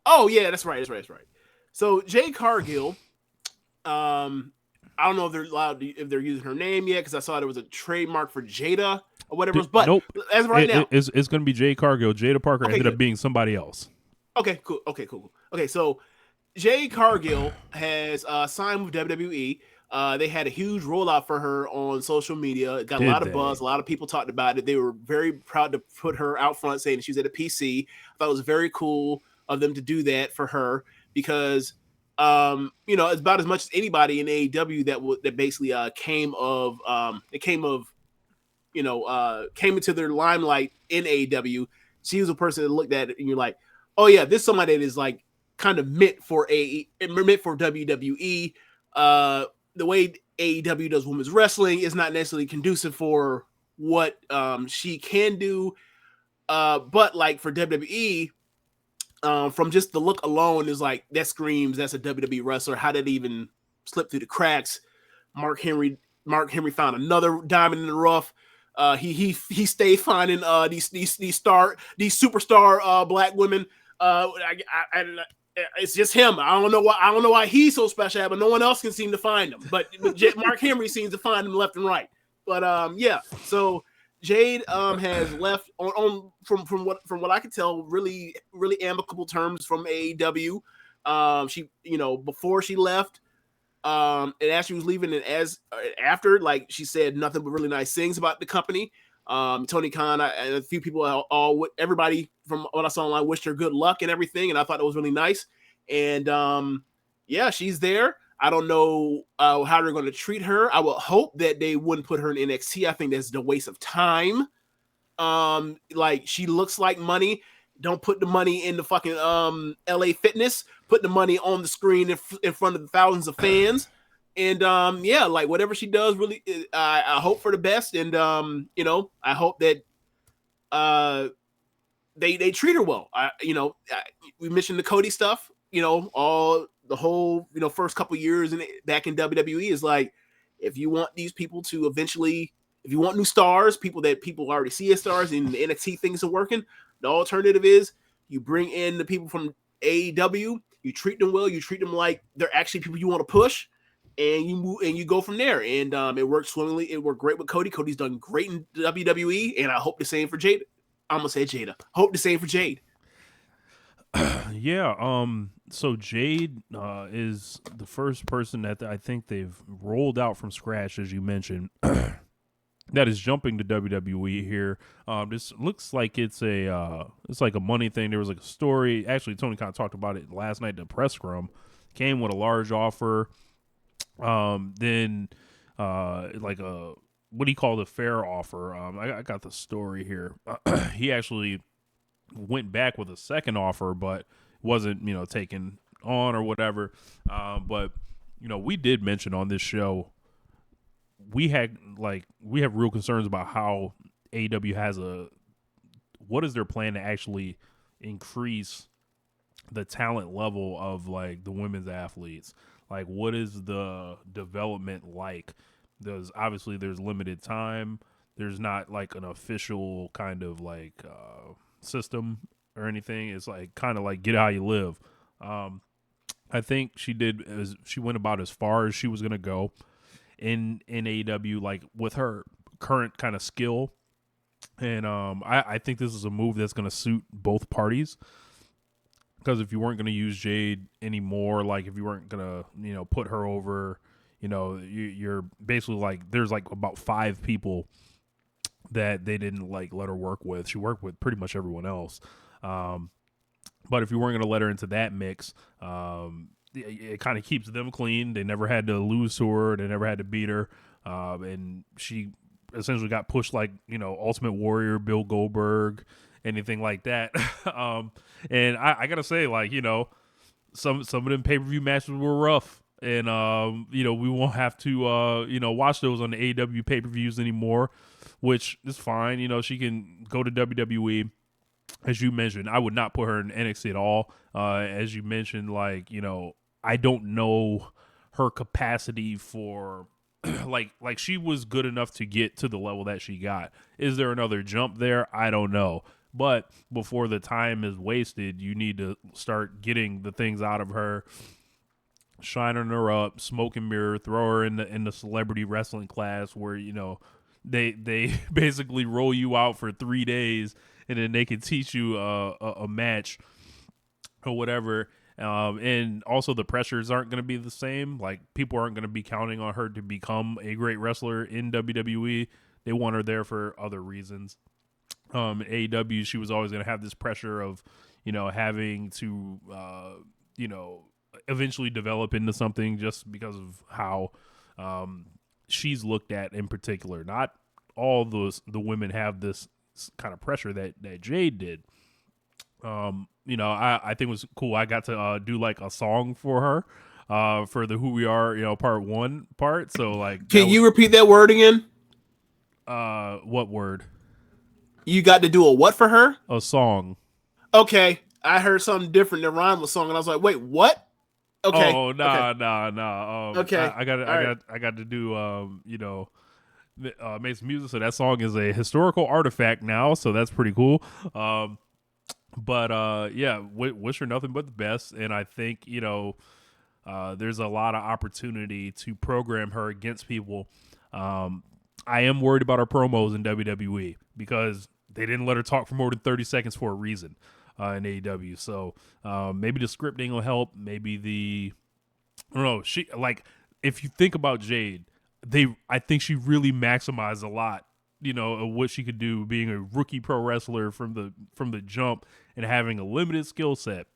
Oh yeah, that's right. So Jade Cargill, I don't know if they're allowed if they're using her name yet because I saw there was a trademark for Jada or whatever. But Nope. as of right now, It's going to be Jade Cargill. Jada Parker okay, ended up good. being somebody else. Okay, cool. Okay, so Jade Cargill has signed with WWE. They had a huge rollout for her on social media. It got a Did lot of buzz. they? A lot of people talked about it. They were very proud to put her out front, saying that she was at a PC. I thought it was very cool of them to do that for her because, it's about as much as anybody in AEW that basically came into their limelight in AEW. She was a person that looked at it and you're like, oh yeah, this is somebody that is like kind of meant for WWE. The way AEW does women's wrestling is not necessarily conducive for what she can do. But like for WWE, from just the look alone, is like that screams that's a WWE wrestler. How did it even slip through the cracks? Mark Henry Mark Henry found another diamond in the rough. He stayed finding these superstar black women. It's just him. I don't know why he's so special, but no one else can seem to find him. But Mark Henry seems to find him left and right. But yeah. So Jade has left on from what I could tell, really amicable terms from AEW. She before she left, and as she was leaving, and as after, like she said nothing but really nice things about the company. Tony Khan and a few people, everybody from what I saw online wished her good luck and everything, and I thought it was really nice. And yeah, she's there. I don't know how they're going to treat her. I would hope that they wouldn't put her in NXT. I think that's a waste of time. Like she looks like money. Don't put the money in the fucking LA Fitness. Put the money on the screen in front of the thousands of fans. And yeah, like whatever she does, really, I hope for the best. And I hope that they treat her well. We mentioned the Cody stuff. All the whole first couple years back in WWE is like, if you want these people to eventually, if you want new stars, people that people already see as stars, and the NXT things are working, the alternative is you bring in the people from AEW, you treat them well, you treat them like they're actually people you want to push, and you move and you go from there. And it worked swimmingly. It worked great with Cody. Cody's done great in WWE, and I hope the same for Jade. I'm gonna say Jada. Hope the same for Jade. Yeah. So Jade is the first person that I think they've rolled out from scratch, as you mentioned, that is jumping to WWE here. This looks like it's like a money thing. There was like a story. Actually, Tony Khan talked about it last night. The press scrum came with a large offer. Then like a what he called a fair offer. I got the story here. He actually went back with a second offer, but wasn't taken on or whatever. But we did mention on this show we have real concerns about how AEW has what is their plan to actually increase the talent level of like the women's athletes. Like, what is the development like? There's limited time. There's not like an official kind of like system or anything. It's like kind of like get how you live. Um, I think she went about as far as she was gonna go in AEW, like with her current kind of skill. And I think this is a move that's gonna suit both parties. Because if you weren't going to use Jade anymore, like if you weren't going to, put her over, you're basically like, there's like about 5 people that they didn't like let her work with. She worked with pretty much everyone else. But if you weren't going to let her into that mix, it kind of keeps them clean. They never had to lose to her. They never had to beat her. And she essentially got pushed like, Ultimate Warrior, Bill Goldberg, anything like that. And I gotta say, like, some of them pay-per-view matches were rough. And, we won't have to, watch those on the AEW pay-per-views anymore, which is fine. She can go to WWE. As you mentioned, I would not put her in NXT at all. As you mentioned, like, I don't know her capacity for like she was good enough to get to the level that she got. Is there another jump there? I don't know. But before the time is wasted, you need to start getting the things out of her, shining her up, smoke and mirror, throw her in the celebrity wrestling class where, you know, they basically roll you out for 3 days and then they can teach you a match or whatever. And also the pressures aren't going to be the same. Like, people aren't going to be counting on her to become a great wrestler in WWE. They want her there for other reasons. AEW, she was always going to have this pressure of, you know, having to, you know, eventually develop into something just because of how she's looked at in particular. Not all the women have this kind of pressure that Jade did. You know, I think it was cool. I got to do like a song for her for the Who We Are, you know, part 1 part. So like, can you repeat that word again? What word? You got to do a what for her? A song. Okay, I heard something different than rhyme with song, and I was like, wait, what? Okay. Oh, nah. Okay. I got to do you know, make some music. So that song is a historical artifact now, so that's pretty cool. But yeah, wish her nothing but the best, and I think, you know, there's a lot of opportunity to program her against people. I am worried about her promos in WWE because they didn't let her talk for more than 30 seconds for a reason in AEW. So maybe the scripting will help. Maybe I don't know. She, like, if you think about Jade, I think she really maximized a lot, you know, of what she could do being a rookie pro wrestler from the jump and having a limited skill set.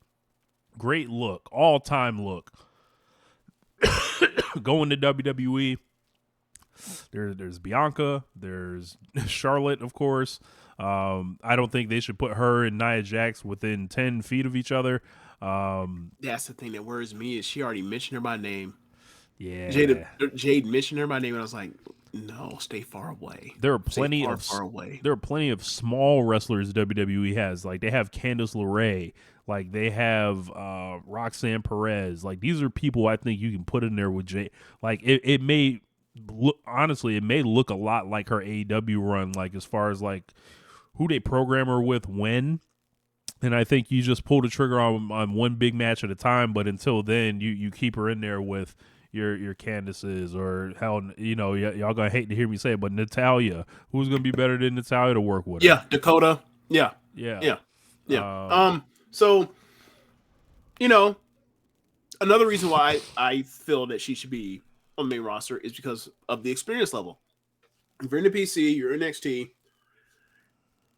Great look, all-time look. Going to WWE, there's Bianca, there's Charlotte, of course. I don't think they should put her and Nia Jax within 10 feet of each other. That's the thing that worries me is she already mentioned her by name. Yeah, Jade mentioned her by name, and I was like, no, stay far away. There are plenty far away. There are plenty of small wrestlers WWE has. Like, they have Candice LeRae. Like, they have Roxanne Perez. Like, these are people I think you can put in there with Jade. Like, it may look, honestly, it may look a lot like her AEW run. Like, as far as like who they program her with when. And I think you just pull the trigger on one big match at a time. But until then, you keep her in there with your Candaces, or hell, you know, y'all gonna hate to hear me say it, but Natalya. Who's gonna be better than Natalya to work with her? Yeah, Dakota. Yeah. So, you know, another reason why I feel that she should be on the main roster is because of the experience level. If you're in the PC, you're in NXT.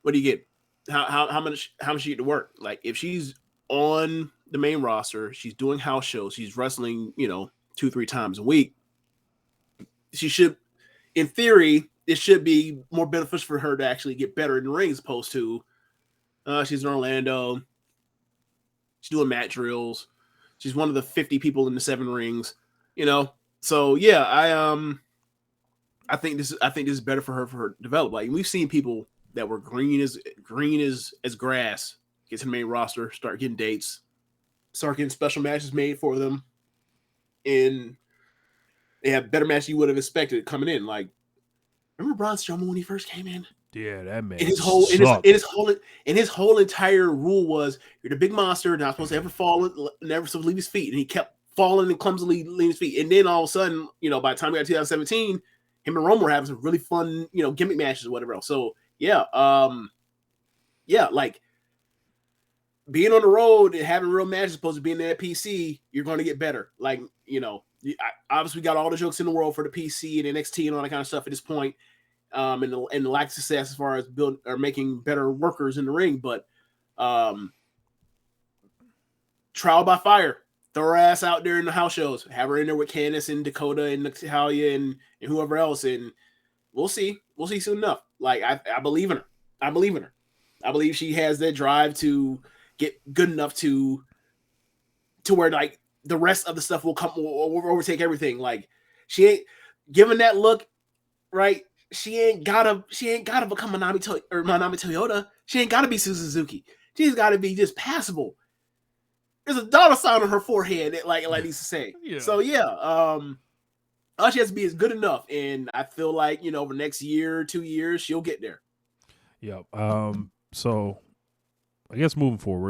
What do you get? How much you get to work? Like, if she's on the main roster, she's doing house shows, she's wrestling, you know, 2-3 times a week. She should, in theory, it should be more beneficial for her to actually get better in the ring as opposed to she's in Orlando. She's doing mat drills. She's one of the 50 people in the 7 rings, you know. So yeah, I think this is better for her to develop. Like, we've seen people that were green as grass get to the main roster, start getting dates, start getting special matches made for them, and they have better matches you would have expected coming in. Like, remember Braun Strowman when he first came in? Yeah, that man. And his whole entire rule was, you're the big monster, not supposed to ever fall, never supposed to leave his feet. And he kept falling and clumsily leaving his feet. And then all of a sudden, you know, by the time we got to 2017, him and Roman were having some really fun, you know, gimmick matches or whatever else. So yeah, like, being on the road and having real matches, opposed to being there at PC, you're going to get better. Like, you know, obviously we got all the jokes in the world for the PC and NXT and all that kind of stuff at this point, and the lack of success as far as building or making better workers in the ring. But trial by fire, throw her ass out there in the house shows, have her in there with Candice and Dakota and Natalya and whoever else, and we'll see soon enough. Like, I believe in her. I believe she has that drive to get good enough to where, like, the rest of the stuff will overtake everything. Like, she ain't given that look, right? She ain't gotta become Manami Toyota. She ain't gotta be Suzuki. She's gotta be just passable. There's a dollar sign on her forehead, like Lisa say. Yeah. So yeah, all she has to be is good enough, and I feel like, you know, over the next year, 2 years, she'll get there. Yep. So I guess moving forward.